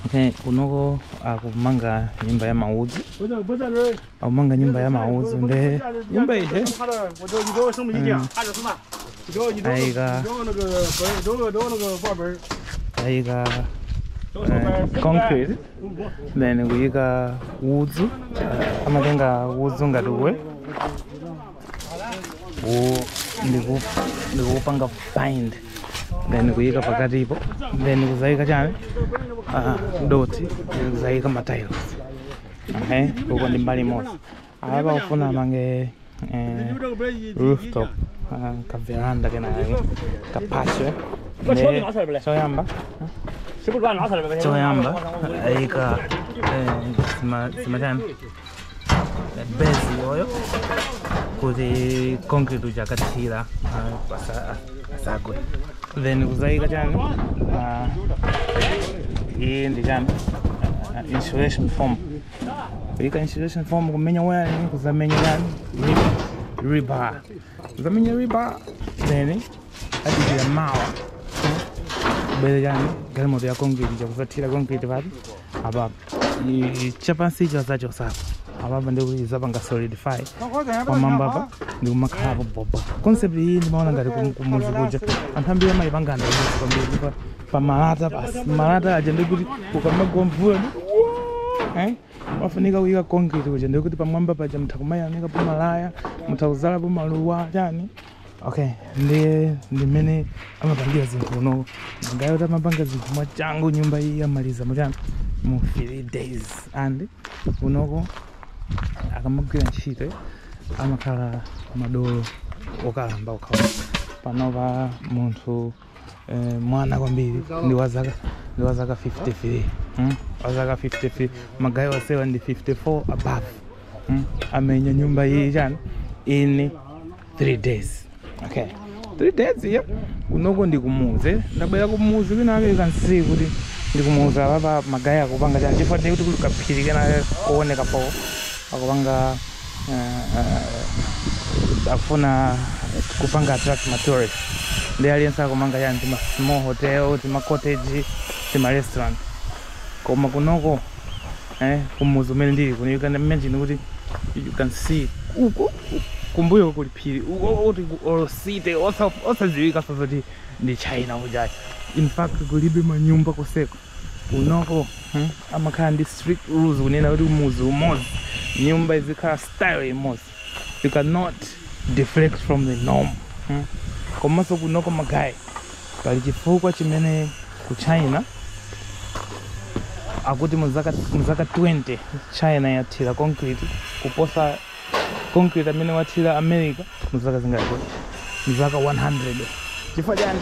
Okay, kunoko akumanga nyumba ya Maudzu. Akumanga nyumba ya Maudzu nde nyumba ije. Aiga concrete. Then kuika udzu. Amatenga udzu ngatuwe. Ndikupanga find. Then kuika pakati ipo. Then kuzaika chani. Doti kuzaika matiles. Okay, huko ndi mbali moja. Hapa ufuna mange rooftop ka veranda kana kapaswe. Choyamba. Choyamba aika simajani bezi yoyo kuti concrete ujakatira pasagwe. Then kuzaika chani hii ndi chani insulation foam. Kuika insulation foam kumenya wiring kuzamenya chani rebar. Kuzamenya rebar then adikira mawa bele chani galimoto ya concrete chakuzatira concrete pati apa chapansi chazacho sapa apa ndi zapanga solidify pamamba apa ndi kumakhala boba. Concept hii ndimaona ngati kumuzi kuja antambira maipanga ndi kwambiri pa malata basi malata aje ndikuti ukamagomvula wafunika kuika concrete kuja ndikuti pamwamba paja mtakumayanika pa malaya mtakuzala pa maluwa chani. Okay, ndimene amapangira zinthu kuno ngayo tamapanga zinthu mwachangu nyumba hii amaliza muchani mu 3 days and kunoko akamagwira ntchito amakhala madolo okalamba okhawa panopa munthu mwana kwambiri ndi wazaka 53 wazaka 53 magayi wasewa ndi 54 above amenya nyumba hii chani in 3 days. Okay, 3 days yeah. Kunoko ndikumuze ndabwera kumuzi kwinabe kansi kuti ndikumuza baba magaya akupanga chani chifukwa kuti kukaphirike na kuoneka po akupanga akufuna kupanga attract ma tourists. Ndi aliyense akumanga chani tima small hotel, tima cottage, tima restaurant. Koma kunoko kumuzi umene ndili kuno you can imagine kuti you can see uko kumbuyo kuli phiri uko city osadziwika sozoti ndi China kujayi. In fact kulibe manyumba kuseko unoko amakhala ndi strict rules kunena kuti umuzi umodzi nyumba izikhala style imodzi. You cannot deflect from the norm. Komanso kunoko magayi pali chifukwa chimene ku China akuti muzaka 20 China yathira concrete kuposa concrete amene wathira America muzaka zingati muzaka 100. Chifukwa chani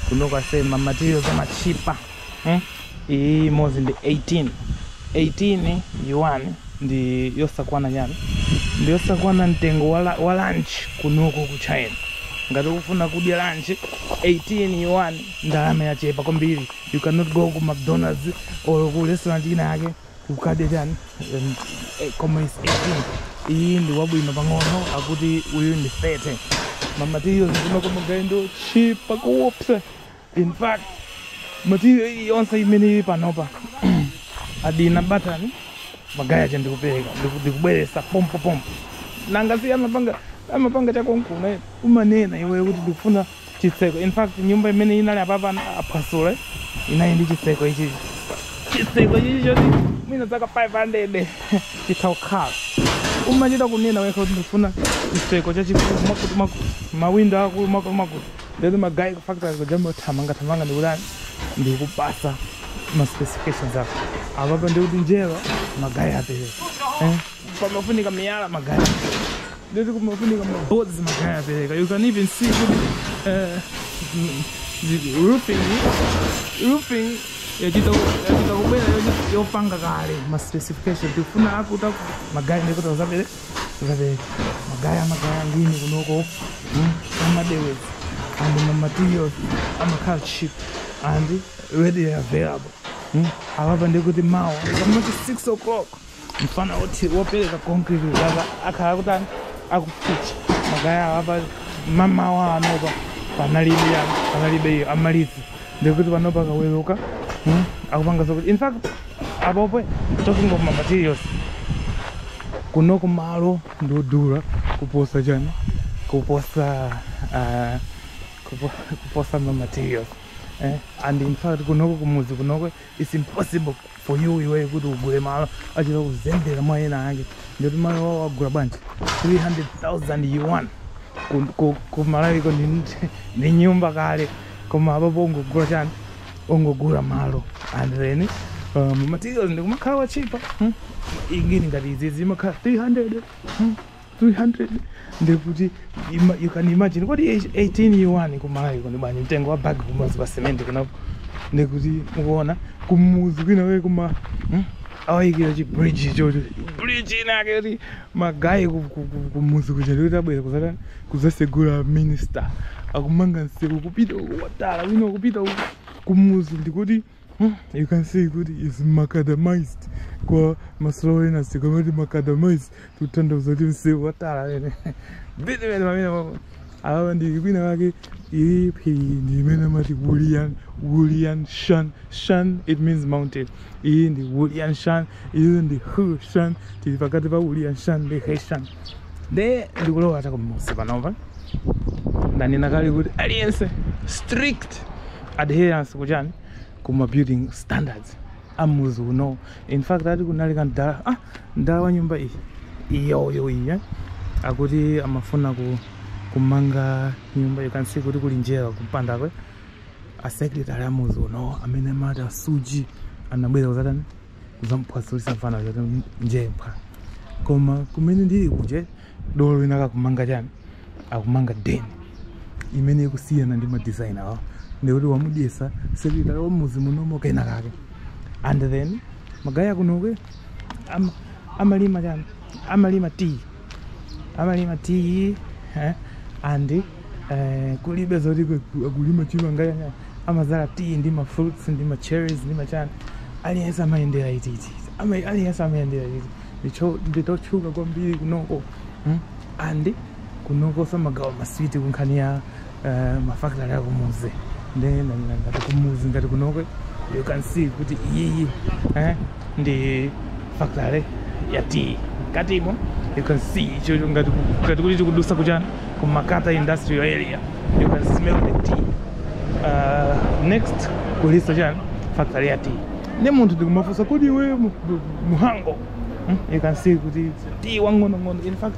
kunoko asema materials amachipa iyi mozi ndi 18 yuan ndi yosakwana chani ndi yosakwana mtengo wa lunch kunoko ku China. Ngati ufuna kudya lunch 18 yuan ndalama yachepa kwambiri. You cannot go ku McDonald's or ku restaurant ina yake ukadya chani koma is 18. Iyi ndi wabwino pang'ono akuti uyu ndi 30. Materials kunoko magayi ndo chipa kuopsa. In fact material yonse imene panopa adina batani magayi aje ndikupereka ndikubweresa pompo nangasi amapanga chakonkuna umanena iwe kuti ndikufuna chitseko. In fact nyumba imene inali apapa aphwasula inayi ndi chitseko ichi choti mwina zaka 500 chitaukhala umachita kunena wekha kuti ndikufuna chitseko chachikulu makuti mawindo akulu makuti lero magayi ku factory kujamba thamanga ndikudani ndikupasa ma specifications ako apapa ndikuti njero magayi apereka pamafunika miyala magayi ndikuti kumafunika maboards magayi apereka. You can even see roofing yachita kubwera yopanga kale ma specification tifuna akuta magayi ndikuti uzapereka magayi angini kunoko amadewezi and the materials amakhala cheap and readily available. However ndikuti mawa kamati 6 o'clock mfana wopereka concrete akhala kutani akuficha magaya hapa mama anopa panalibe amalizi ndikuti panopa kaweruka akupanga zokuti in fact apopo talking of materials kunoko malo ndodula kuposa chani kuposa materials and in fact kunoko kumuzi kunoko it's impossible for you iwe kuti ugule malo achira kuzembera mwaena ake ndoti malo wagula bwanji 300,000 yuan kumalayiko ni nyumba kale koma apapo ungogula chani ungogula malo and then materials ndikumakhala wachipa ingini ngati izi zimakhala 300 ndikuti you can imagine what 18 yuan kumalayiko ndi bwanji mtengo wa bag kumazi pa cement kunapo ndikuti mukuona kumuzi kwina we kuma awayikira chi bridge chocho bridge inake kuti magayi kumuzi kuja ndikuti abwera kuzasegula minister akumanga nseko kupita watala wino kupita kumuzi ndikuti you can see kuti is macadamized kwa maslowena sikomati macadamized tutandoza kuti nseko watala ene bidi mene mamene awa ndikwina wake ipi ndimene mati Wulian Shan it means mountain iyi ndi Wulian Shan iyo ndi Hu Shan tili pakati pa Wulian Shan ndi He Shan de ndikulowa ata kumuzi panova ndanena kale kuti aliyense strict adherence kuchani kuma building standards amuzi uno in fact ati kunalika ndala wa nyumba iyoyo iyi akuti amafuna kumanga nyumba you can see kuti kuli njera kupanda kwe a secretary amuzi uno amene mata suji anabwera kuzatani kuzamphasulisa mfana kuti njempha koma kumene ndili kuje dolo wina akakumanga chani akumanga deni imene ikusiyana ndi ma designer awo ndikuti wamudyesa secretary wamuzi munomo kena kake and then magaya kunokwe amalima chani amalima tea and kulibe zoti kulima chima ngaya amazala tea ndi ma fruits ndi ma cherries ndi machani aliyense amayendera ititi aliyense amayendera ititi nditochuka kwambiri kunoko and kunoko samagawa maswiti kunkhani ya mafactory ya kumuzi then ngati kumuzi ngati kunoko you can see kuti iyi ndi factory ya tea katimo you can see icho ngati kuti tikudusa kuchana kumakata industrial area you can smell the tea next kulisa chana factory ya tea ne muntu ndikumafusa kuti we muhango you can see kuti tea wangono in fact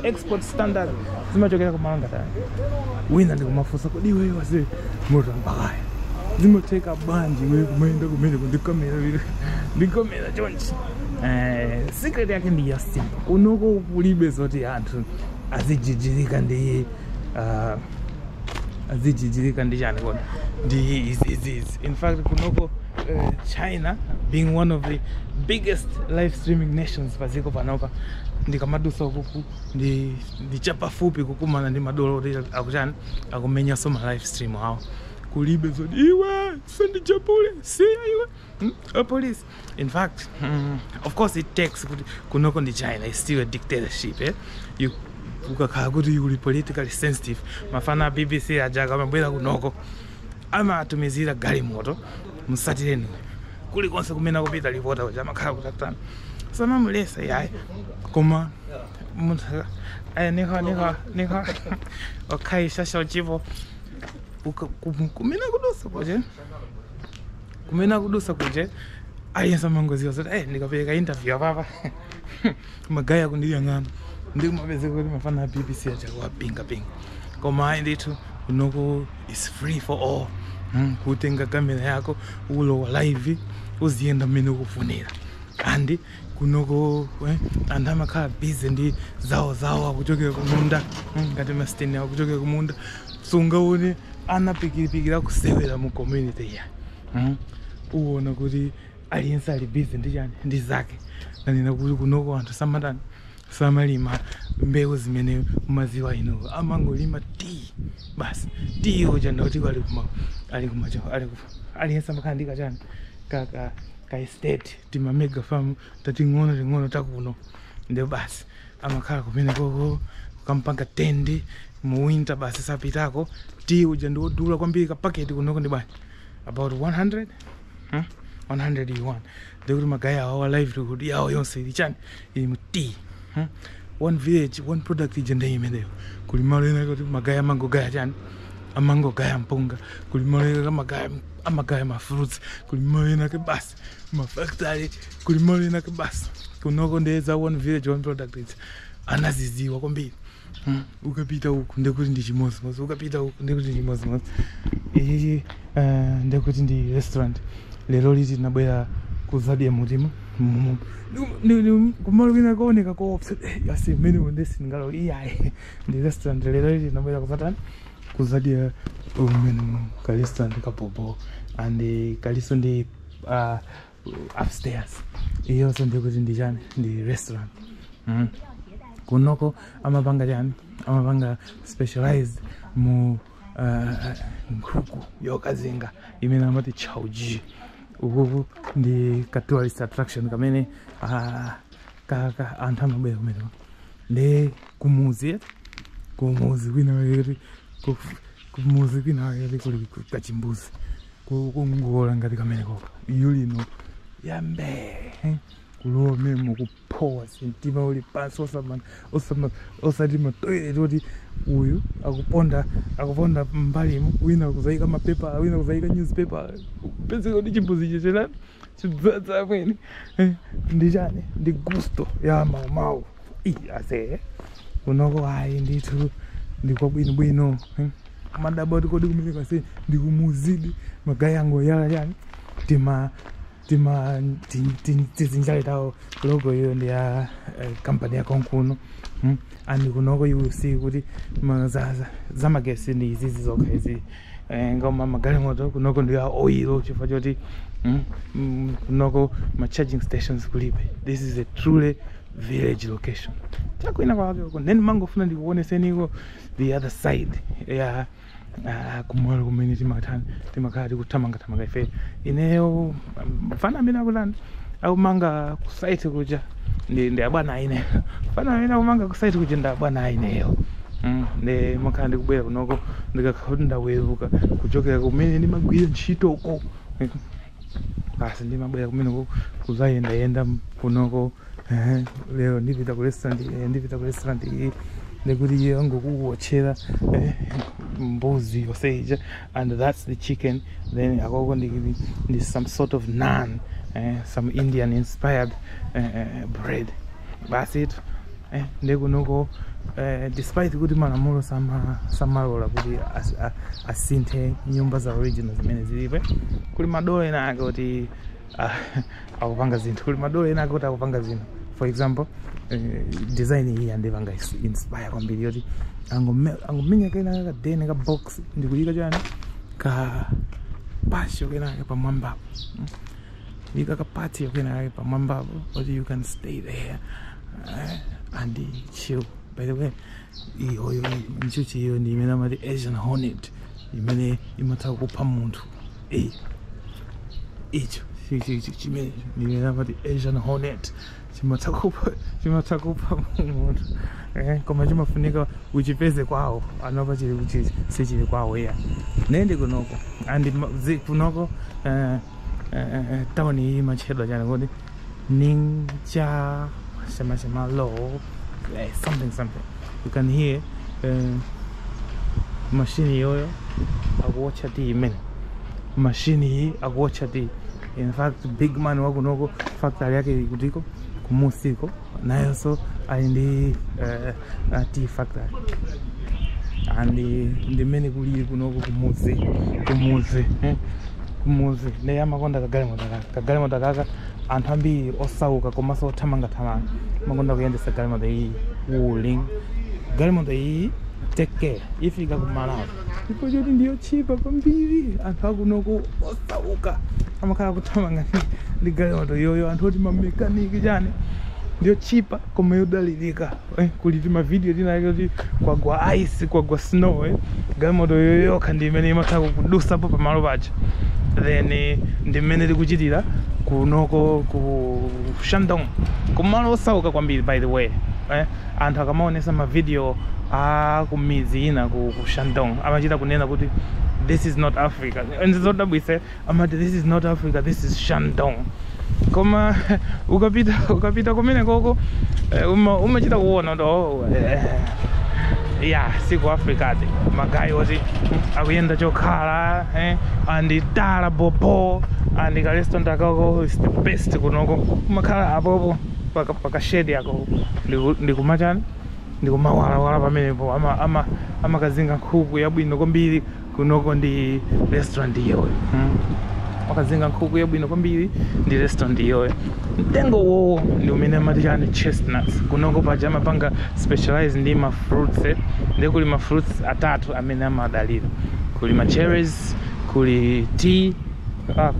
export standard zimachokera kumanga tani wina ndikumafusa kuti we wase moto mbakaya zimoteka banji we kumaenda kumene ndikamera chonchi secret yake ndi ya simple kunoko kulibe zoti anthu azijijirika ndi chani kona ndi izi in fact kunoko China being one of the biggest live streaming nations paziko panopa ndikamadusa ukuku ndi chapafupi kukumana ndi madolo oti akuchani akumenya soma live stream awo kulibe zoti iwe sendijapule siya iwe police in fact of course it takes kunoko ndi China is still a dictatorship you ukakhala kuti uli politically sensitive mafana BBC ajaka amabwera kunoko amatumizira galimoto musatireni kulikonse kumene kupita ripota kuti amakhala kutakutana samamulesa yayi koma munthu nika okhaisha shochipo kumene kudusa kuje aliyense amangoziwa zoti ndikapereka interview apapa magaya kundiyang'ana ndikumapezeka kuti mafana BBC achakuwa pinga koma ndithu kunoko is free for all kutenga kamera yako ulowa live uziyenda mmene ukufunira and kunoko anthu amakhala busy ndi zawo akuchokera kumunda ngati masteni akuchokera kumunda sungaone anapikiripikira kusewera mu community ya uwona kuti aliyense ali busy ndi chani ndi zake nanena kuti kunoko anthu samalima mbewu zimene umaziwa ino amangolima tea basi tea uja ndoti aliyense amakhala ndi kachani ka estate tima mega farm tating'ono takuno ndio basi amakhala kumene koko kukampanga tende mu winter basi sapitako tea uja ndiwodula kwambiri ka packet kunoko ndi bwanji about 100 101 ndekuti magaya awo livelihood yawo yonse ili chani ili mu tea. One village one product ije ndeimeneyo kuli malo ena kuti magaya amangogaya chani amangogaya mpunga, kuli malo ena amagaya ma fruits, kuli malo ena ke basi ma factory, kuli malo ena ke basi kunoko ndeza one village one product ije anaziziwa kwambiri. Ukapita huku ndekuti ndi chimozimozi, ukapita huku ndekuti ndi chimozimozi. Ichi ndekuti ndi restaurant. Lero liti tinabwera kuzadya mutima kumalo kwina kuoneka koopsa yasi mene undesi ngalo iyayi ndi restaurant. Lero liti tinabwera kuzatani kuzadya umene ka restaurant kapopo and kaliso ndi upstairs. Iyonso ndekuti ndi chani ndi restaurant. Kunoko amapanga chani amapanga specialized mu nkhuku yokazinga imene amati chauji. Uku ndi ka tourist attraction kamene anthu amabwera kumene ndi kumuzi kwina waketi kumuzi kwina waketi kuli kachimbuzi kungola ngati kamene koko yulino yambe kulowa memo kuphowa sentima uli pansi osati matoilet kuti uyu akuponda mbalimo, wina akuzayika mapepa, wina akuzayika newspaper. Pese kuti chimbuzi chechela chidzadza amene ndi chani ndi gusto ya mau ase kunoko ayi ndithu ndi kwabwinobwino. Madaboti kodi kumene kase ndi kumuzidi magaya ango yala chani tizinjali tawo logo hiyo ndi ya company ya konkuno. And kunoko you will see kuti za magesi ndi izizi zokha izi ngoma magalimoto kunoko ndi ya oil chifukwa choti kunoko ma charging stations kulibe. This is a truly village location. Chakwina kwake then mangofuna ndikuoneseniko the other side ya kumalo kumene timakhala kuthamanga ife ineyo fana amene akutani akumanga ku site kuja ndi abwana aine fana amene akumanga ku site kuja ndi abwana aineyo. Ndi makhala ndikubwera kunoko ndikakhala ndaweruka kuchokera kumene ndimagwira ntchito uko basi ndimabwera kumene kuzayenda kunoko. Lero ndipita ku restaurant iyi ndikuti iyo ngokuwatchera mbuzi yoseja and that's the chicken. Then akoko ndi some sort of naan, some Indian inspired bread. That's it. Ndikunoko despite kuti malamulo samalola kuti asinthe nyumba za original zimene zilipo, kuli madola ena ake kuti akupanga zinthu, kuli madola ena ake kuti akupanga zinthu. For example, design hii andivanga inspire kwambiri yoti angomenya kena ka dene ka box ndikuyika chani ka pasho kena pamwamba yika ka party kena pamwamba but you can stay there and chill. By the way, iyo nchuchi hiyo ndi imene amati Asian hornet imene imatha kupha munthu. Icho chimene imene amati Asian hornet chimatha kupha munthu. Koma chimafunika uchipeze kwawo anopa chili kuti sichili kwawo ya nende kunoko and kunoko town iyi machedwa chani kuti ninja shema low something you can hear machine yoyo akuwatcha ti imene machine hii akuwatcha ti. In fact big man wakunoko factory yake kutiko kumusiko nayonso ali ndi tea factory and ndimene kulili kunoko kumuzi ne amakonda kagalimoto kaka anthu ambiri osauka komanso othamanga makonda kuyendesa galimoto iyi wuling. Galimoto iyi take care ifika kumalawa ndipo choti ndiyo chipa kwambiri. Anthu akunoko osauka amakhala kuthamanga ndi galimoto yoyo. Anthu oti mamekaniki chani ndiyo chipa koma yodalirika. Kuliti ma video tinake kuti kwagwa ice kwagwa snow galimoto yoyo kandi imene imakhala kudusapo pamalo paja. Then ndimene tikuchitira kunoko ku Shandong kumalo osauka kwambiri. By the way anthu akamaonesa ma video kumidzi ina ku Shandong amachita kunena kuti this is not Africa. And it's what we say, this is not Africa, this is Shandong. Koma ukapita kumene koko umachita kuona ndo yeah, siku Africa ati magayi oti akuyenda chokhala andi tala bobo andi ka restaurant akako is the best kunoko kumakhala apopo paka shade yako ndikumachani ndikumawala pamenepo amakazinga nkhuku yabwino kwambiri kunoko ndi restaurant iyoyo makazinga nkhuku yabwino kwambiri ndi restaurant iyoyo mtengo wowo ndi umene amati chani chestnuts kunoko paja amapanga specialize ndi ma fruits ndi kuli ma fruits atatu amene amadalira kuli ma cherries kuli tea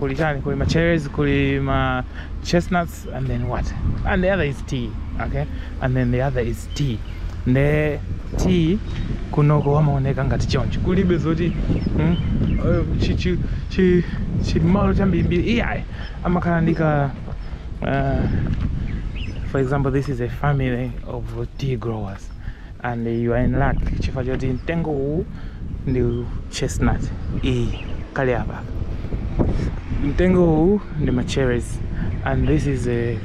kuli chani kuli ma cherries kuli ma chestnuts and then what and the other is tea okay and then the other is tea ne tea kunoko wamaoneka ngati choncho kulibe zoti chimalo chambirimbiri iyayi amakhala ndika for example this is a family of tea growers and you are in luck chifukwa choti mtengo uwu ndi chestnut kali apa mtengo uwu ndi ma cherries and this is a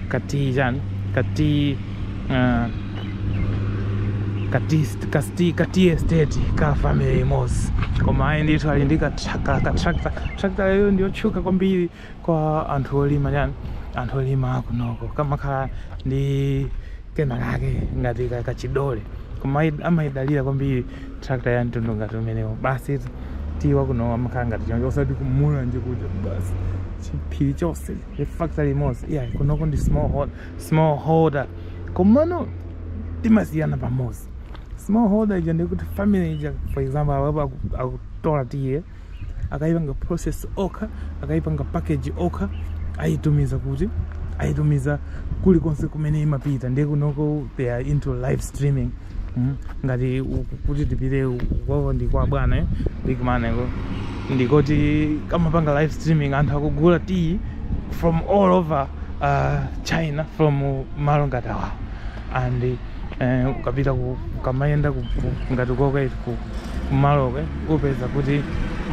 kati estate ka family mos koma ayi ndithu ali ndi tractor leyo ndiyotchuka kwambiri kwa anthu olima chani anthu olima kunoko kamakhala ndi kena kake ngati kachidole koma amayidalira kwambiri tractor ya mtundu ngati umenewo basi tiwa kuno amakhala ngati choncho osati kumula nje kuja basi chiphiri chonse factory mos yeah kunoko ndi small holder komano timasiyana pamosi small holder ija ndikuti family ija for example awapo akutola tiye akaipanga process okha akaipanga package okha ayitumiza kuti ayitumiza kuli konse kumene imapita ndiye kunoko they are into live streaming ngati kuti tipite kwako ndi kwa bwana big man ndikoti kamapanga live streaming anthu akugula tea from all over China from malo ngati awawo and ukapita ukamayenda ngati koke kumaloke upeza kuti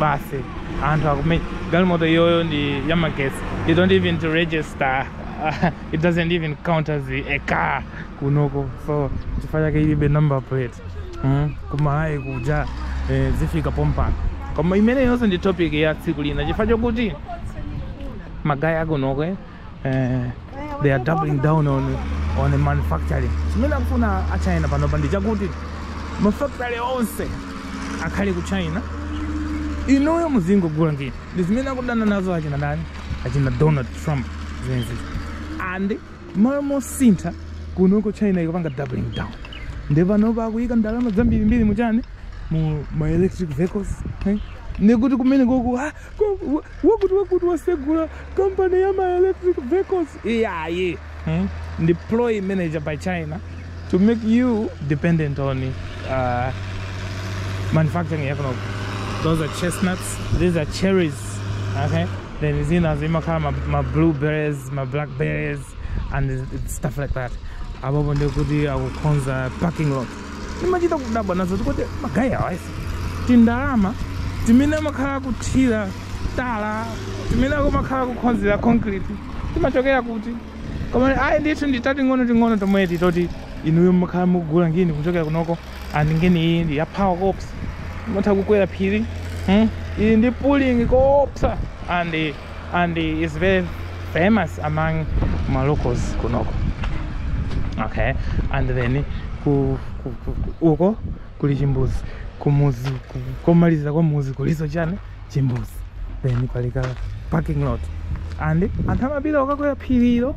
basi anthu akumenya galimoto iyoyo ndi yamagesi you don't even to register it doesn't even count as a car kunoko so chifukwa chake ilibe number plate koma ayi kuja zifika pompano koma imene yonse ndi topic ya tsiku lina chifukwa chokuti magayi akunoko they are doubling down on the manufacturing. Chimene akufuna a China panopa ndi chakuti mafactory onse akhale ku China inoyo muzingo gula ngini ndi zimene akudana nazo achina ndani achina Donald Trump zenzi and malo sintha kunoko China ikapanga doubling down ndi panopa akuyika ndalama zambirimbiri muchani mu electric vehicles nekuti kumene koku wakuti wasegula company ya ma electric vehicles yeah deploy manager by China to make you dependent on manufacturing economy. Those are chestnuts, these are cherries, okay? Then it's in as my blueberries, my blackberries, and stuff like that. Above the goodie, I will consider parking lot. Imagine that banazo to go there. Magaya, I Tindama, Timina Makaku Tila, Tala, Timina Makaku consider concrete. Timachokea kuti. Kama ayi ndithu nditati ngono tomweti toti inuyo makhala mugula ngini kuchokera kunoko and ngini iyi ndi ya power corps motha kukwera phiri iyi ndi pulling kopsa and is very famous among my locals kunoko okay and then uko kuli chimbuzi kumuzi komaliza kwa muzi kuliso chane chimbuzi then palika parking lot and anthu amapita ukakwera phirilo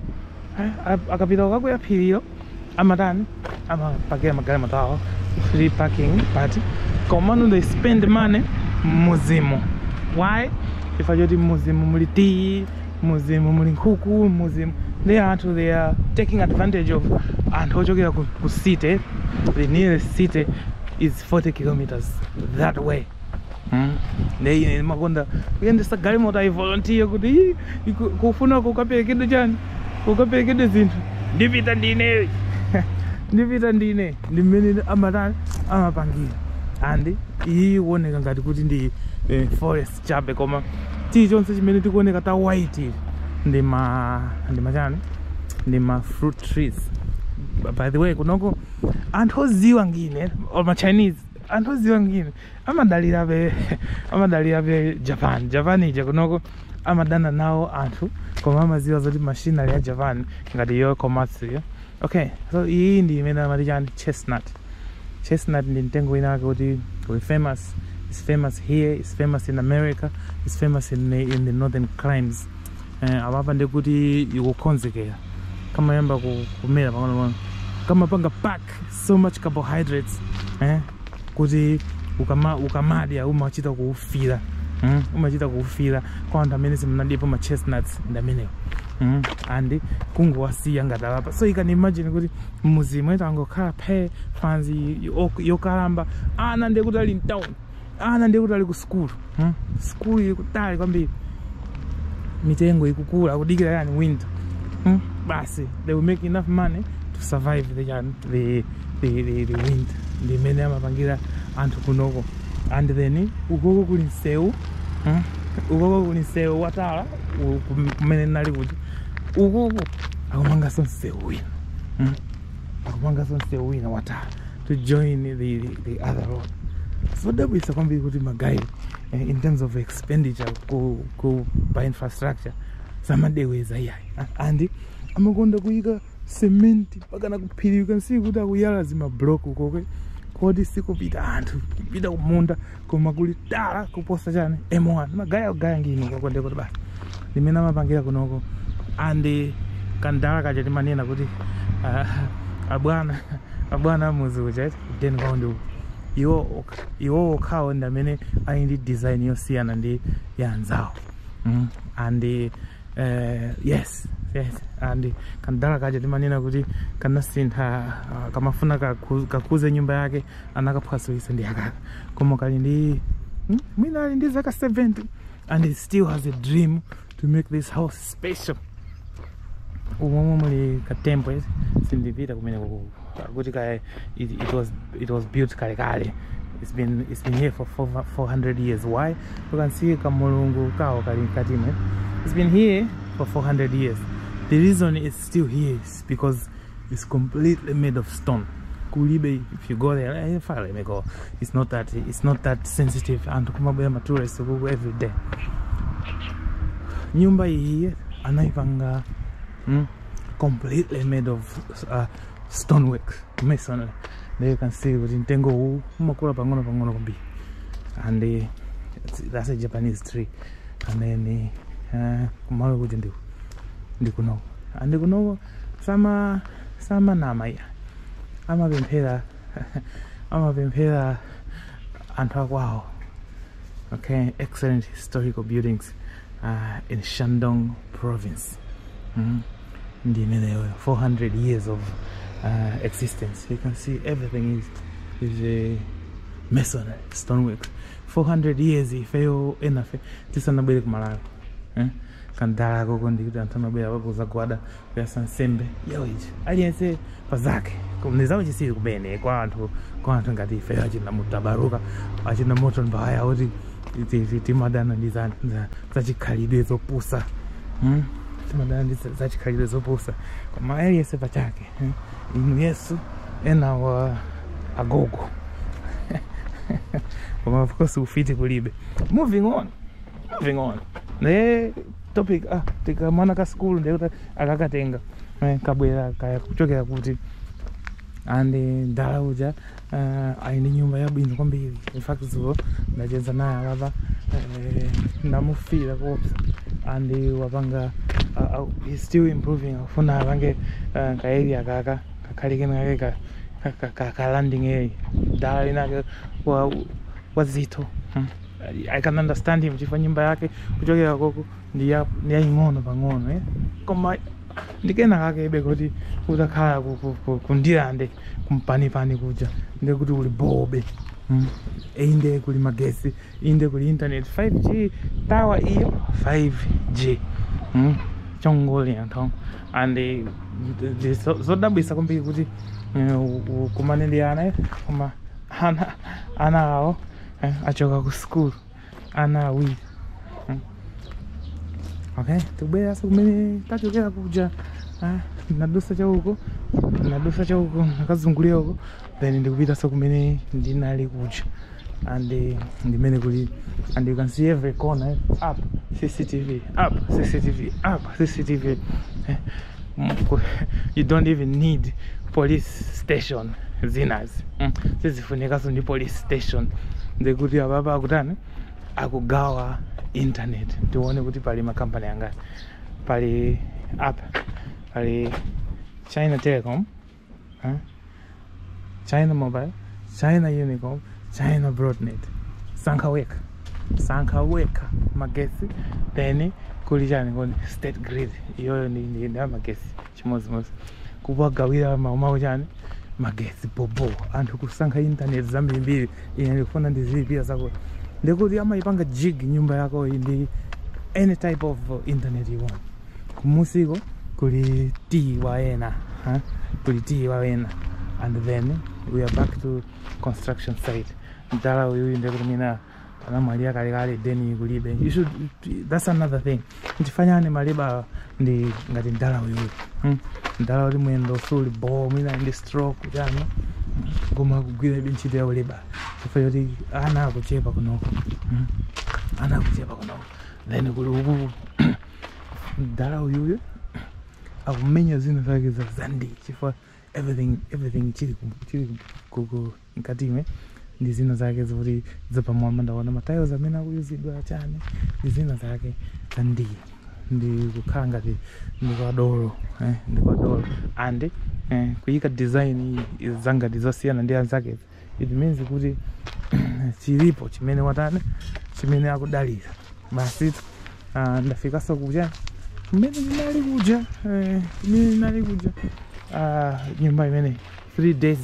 akapita ukakwera phirilo amatani amapakira magalimoto awo free parking but komano they spend money muzimu why if ajoti muzimu muli tea muzimu muli nkhuku muzimu they are taking advantage of anthu ochokera ku city. The nearest city is 40 kilometers that way Nei makonda kuyendesa galimoto ayi volunteer kuti kufuna kukaperekedwe chani kukaperekedwe zinthu ndipita ndine ndipita ndine ndimene amatani amapangira and iyi kuoneka ngati kuti forest chabe koma chilichonse chimene tikuoneka ta white ndi ma fruit trees. By the way, kunoko anthu oziwa ngine or ma Chinese anthu oziwa ngine amadalira be Japan ija kunoko amadana nawo anthu koma amaziwa zoti machinery ya Japan ngati yo komatsu yo. Okay, so iyi ndi imene amati chani chestnut ndi mtengo ina wake kuti famous. It's famous here, it's famous in America, it's famous in the northern climes. Ababa ndekuti ikukonzekera kama yamba kumera pang'ono kama panga pack so much carbohydrates kuti ukamadya umachita kuufira kwa anthu amene simunadipo ma chestnuts ndamenewo and kungowasiya ngati apa. So you can imagine kuti muzimu etu angokhala phe fanzi yokalamba ana ndekuti ali mtown, ana ndekuti ali ku school ili kutali kwambiri, mitengo ikukula kudikira yani winter basi they will make enough money to survive the winter. Ndi mene amapangira anthu kunoko. And then ukoko kuli nsewu watala kumene nali kuti ukoko akumangaso nsewu wina watala to join the other road. So dabwisa kwambiri kuti magayi in terms of expenditure by infrastructure samadeweza iyayi and amakonda kuyika cement pakana kuphiri. You can see kuti akuyala zima block ukoko kodi sikupita anthu kupita kumunda koma kuli tala kuposa chani M1 magaya ngino kwakonde kuti basi limene amapangira kunoko. And kandala kaja timanena kuti abwana muzi chete then kwaonde iwo okhawo ndi amene ali ndi design yosiyana ndi yanzawo and yes and kandala kaja timanena kuti kanasintha kamafuna kakuze nyumba yake anakaphwasulisa ndi akaka koma kali ndi mwina ali ndi zaka 70 and he still has a dream to make this house special. Umwe muli katempo sindipita kumene kuti it was built kale. It's been here for 400 years. Why? You can see kamulungu kawo kali katime. It's been here for 400 years. The reason it's still here is because it's completely made of stone. Kulibe, if you go there, it's not that sensitive and kumabema tourists go every day. Nyumba hii anaipanga completely made of stonework, masonry. There you can see within Tengo umakula pangono kumbi. And that's a Japanese tree. And then kumalo kujendu ndikuno. And ndikuno sama namaya. Ama bempera antwa wow. Okay, excellent historical buildings in Shandong province. 400 years of existence. You can see everything is masonry, stonework. 400 years ifeyo enafe tisanabwere kumalawi. Kandala koko ndikuti anthu amabwera pakuza gwada kuyasa nsembe yawoichi aliyense pazake kumnizawo chisiri kumene kwa anthu ngati ifeyo achina mutabaruka achina moto mbaya kuti timadana ndi zachikhalidwe zopusa timadana ndi zachikhalidwe zopusa koma aliyense pachake inu Yesu ena wa agogo koma of course ufiti kulibe. Moving on the topic tika mwana ka school ndekuti akakatenga kabwera kaya kuchokera kuti and ndala uja aine nyumba yabwino kwambiri. In fact zulo ndacheza naye baba ndamufira kopsa and wapanga he's still improving. Afuna bange ka area kaka kakhalike nake ka landing area ndala inake wazito. I can understand him chifa nyumba yake kuchokera koko ndi ing'ono pang'ono koma ndikena kakebe kuti utakhala kundirande kumpanipani kuja ndekuti uli bobe inde kuli magesi inde kuli internet 5G tower iyo 5G chongoli anthu and zodabwisa kwambiri kuti kumane ndi ana koma ana awo achoka ku school ana awiri. Okay, tubwera so kumene tachokera kuja. Nadusa chauko nakazungulia uko, then ndikupita so kumene ndinali kuja. And ndimene kuli, and you can see every corner up CCTV, up CCTV, up CCTV. You don't even need police station zinas. Sizifunika so ni police station. Ndikuti ababa akutani akugawa internet. Tuone kuti pali makampani angati. Pali up, pali China Telecom, China Mobile, China Unicom, China Broadnet, Sankaweka magesi, then kulijani koni state grid. Iyo ni magesi chimozi kubagawira maumau jani magesi bobo antu kusanka internet zambiri inalifuna ndizipia zako ndikuti ama ipanga jig nyumba yako ndi any type of internet you want. Kumusiko kuli tiwaena, kuli tiwaena. And then we are back to construction site. Ndala uyu ndekuti mina malia kale deni kulibe. You should, that's another thing. Ntifanyane maliba ndi ngati ndala uyu. Ndala uli mwendo suli bo mina ndi stroke jani. Goma kugwira binchite ya uliba. Kufayoti ana kuchepa kunoko. Ana kuchepa kunoko. Then kuli ugu ndala uyu akumenya zina zake za zandi chifwa everything chiri kuku nkatime ndi zina zake zuri zapamwamba ndaona matiles amene akuyuzidwa chane ndi zina zake zandi ndi kukhala ngati ndikwadolo and kuyika design zanga ndizosiyana ndi anzake. It means kuti chilipo chimene watane chimene akudalira basi. Ndafika so kuja mmene nali kuja nyumba imene 3 days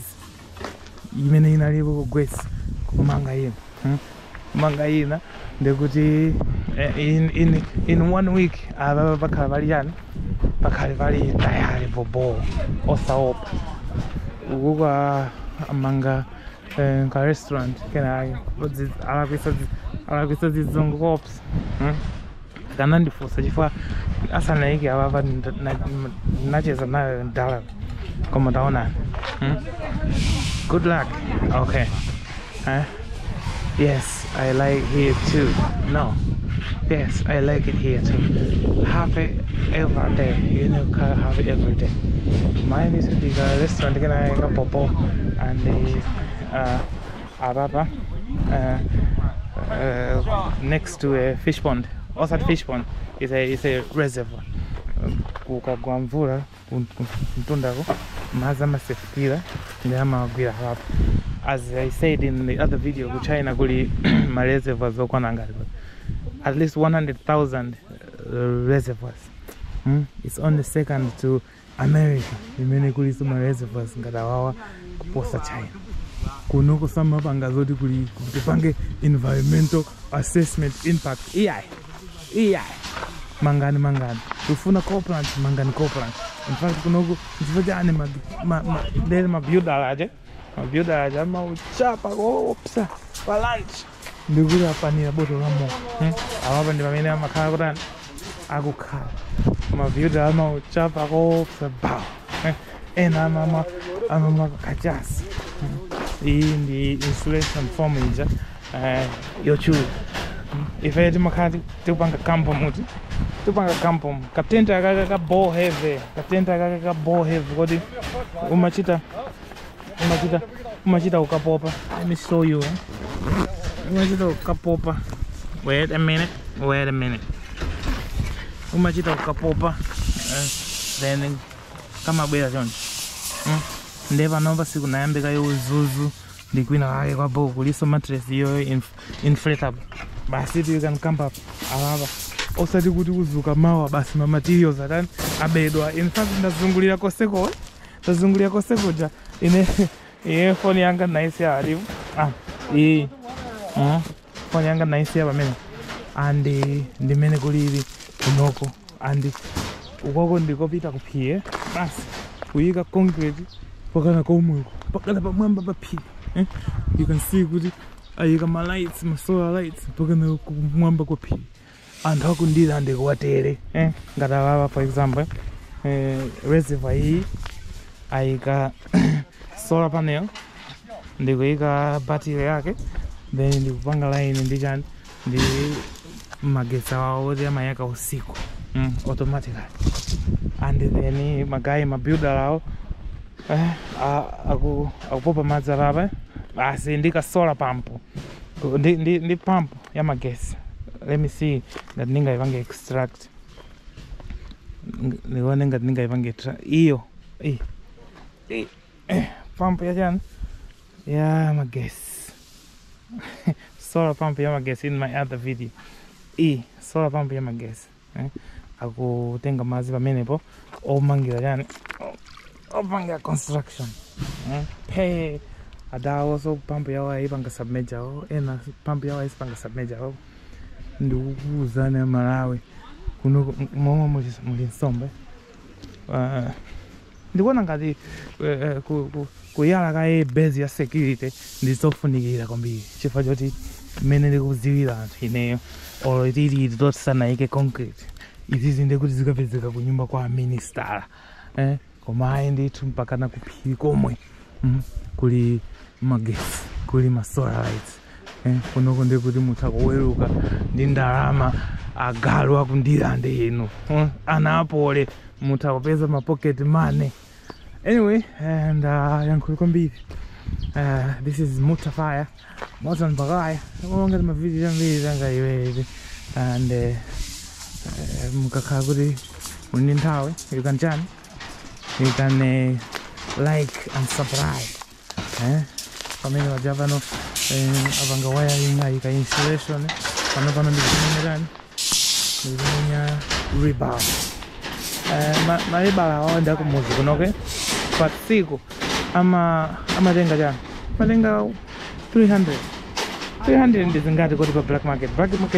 imene inalipo gwesi kumanga ina ndikuti in 1 week ababa bakhala bali yani bakhala bali tayari bobo osaopa ukuka amanga ka restaurant kana alakwisa zizongo cops kana ndifusa chifukwa asana iki ababa nacheza nayo ndala koma taona. Good luck. Okay. Yes, I like here too. No. Yes, I like it here too. Have it every day. You know, have it every day. Mine is the restaurant can go popo and the ababa next to a fish pond. Also, fish pond is a reservoir. Kukagwa mvula mtundako maza masefikira ndiyama gwira hapo. As I said in the other video, China kuli reservoirs okwana ngati at least 100,000 reservoirs. It's only second to America. Imene kuli suma reservoirs ngatawawa kuposa China. Kunuko sama pangazoti kuli kupange environmental assessment impact. EI. Mangani. Tufuna cooperant, mangani cooperant. In fact, kunoku ntifajane mabuilder aja mauchapa opsa pa lunch. Ndikuti apanira boto lamo. Awapa ndi pamene amakhala kutani akukhala. Mabuilder amauchapa opsa bao. Ena amakachasi. Iyi ndi insulation form ija yochu. Ife timakhala tikupanga campo muti. Tupanga campo katenta kaka ball heavy kodi umachita ukapopa. Let me show you. Umachita ukapopa. Wait a minute. Umachita ukapopa then kama bwera chonje ndeva nova siku nayambika yo uzuzu ndikwina wake kwa boko kuliso mattress yo inflatable basi you can camp up alava osati kuti kuzuka mawa basi ma materials atani abedwa. In fact ndazungulira koseko ja ine phone yanga nice ya alivu phone yanga nice ya pamene and ndimene kulili kunoko and ukoko ndikopita kuphiye basi kuyika concrete pakana komweko pakana pamwamba paphiri. You can see kuti ayika ma lights, ma solar lights mpaka na kumwamba kwa phiri. Anthu akundira ndikuwatere ngati awawa for example reservoir iyi ayika solar panel ndikuyika battery yake, then ndikupanga line ndi chani ndi magetsi awo oti amayaka usiku automatically. And then magayi mabuilder awo akupopa madzi apapa basi ndika solar pump ndi pump ya magesi. Let me see ngati ndingayipanga extract, nione ngati ndingayipanga iyo pump ya chani ya magesi. Solar pump ya magesi in my other video. Solar pump ya magesi akutenga madzi pamenepo omangira chani opangira construction. Hey, adawo so pump yawo ayipanga submerger ena pump yawo ayipanga submerger. Ndikukuuzana Malawi kuno momwe muli nsombe. Ndikuona ngati kuyala kaye base ya security ndizofunikira kwambiri chifukwa choti mmene ndikuziwira anthu ineyo olo tili tosanayike concrete izizi ndikuti zikapezeka kunyumba kwa minister koma ayi ndithu mpakana kuphiri komwe kuli magesi, kuli ma solar lights. Kunoko ndikuti mutha kuweruka ndi ndalama agalu akundira ndi inu ana apole mutha kupeza ma pocket money. Anyway, and yankulu kwambiri. This is Mutafaya Maudzu bagaya onga ma video mbiri zanga iwe and mukakhala kuti muli nthawi you can like and subscribe pamene wajavano avanga wiring ayika installation pano ndikumenyerani ndikumenya Lebala Lebala aonda kumuzi kunoke pa tsiku amatenga chani matenga 300 ndizingati kuti pa black market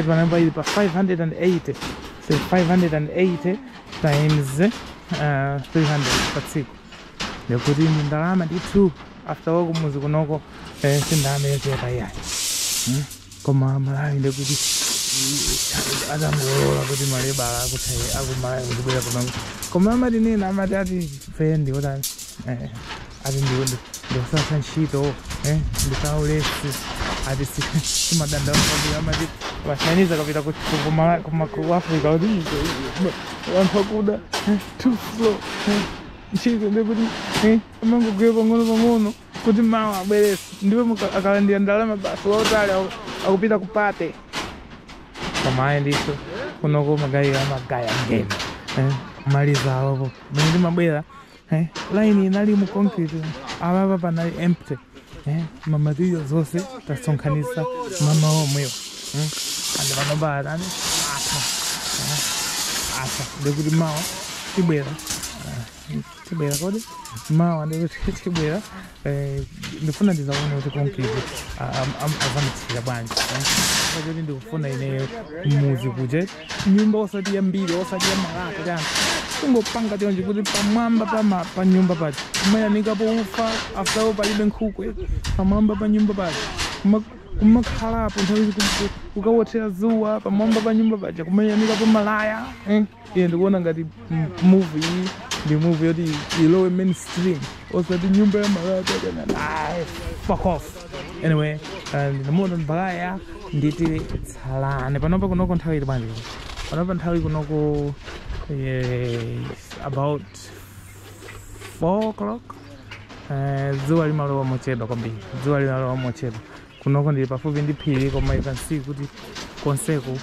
vanamba ili pa 580. So 580 times 300 pa tsiku ndikuti ndalama ndithu after all kumuzi kunoko sindalama yochepa iyayi. Koma Malawi ndikuti azangolola kuti Lebala akumalawi kuzibwera kunoko. Koma amati nina amati ati fendi otani ati ndikusasa ntchito ndikaulesi ati simadandaula kwambiri amati vasiyaniza kapita ku Africa kuti anthu akuda too slow ntchito ndikuti amangogwera pang'ono kuti mawa abwerese ndipo akalandira ndalama basi wautali akupita kupate. Koma ayi ndithu kunoko magaya ngeni maliza awopo mene ndimabwera line inali mu concrete ababa panali empty. Mamaterial zonse tasonkhanisa mama omweyo ande vanobala ane asa ndikuti mawa tibwera kodi mawa ndikuti tibwera ndifuna ndizaona kuti concrete azamitsira bwanji kuti ndikufuna ineyo muzi kuje nyumba osati yambiri osati ya malaka chani kungopanga tionje kuti pamwamba pa nyumba paja kumayanikapo ufa after palibe nkhukwe pamwamba pa nyumba paja kumakhalapo nthawi kukawothera zuwa pamwamba pa nyumba paja kumayanikapo malaya. Iye ndikuona ngati movie iyi ndi movie yoti ilowe mainstream osati nyumba ya malaya paja. Fuck off. Anyway, Maudzu bagaya nditi tsalane panopa kunoko nthawi ili bwanji panopa nthawi kunoko about 4 o'clock. Zuwa limalowa mochedwa kwambiri, zuwa limalowa mochedwa kunoko ndili pafupi ndi phiri koma you can see kuti konseku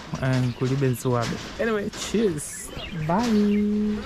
kulibe zuwabe. Anyway, cheers, bye.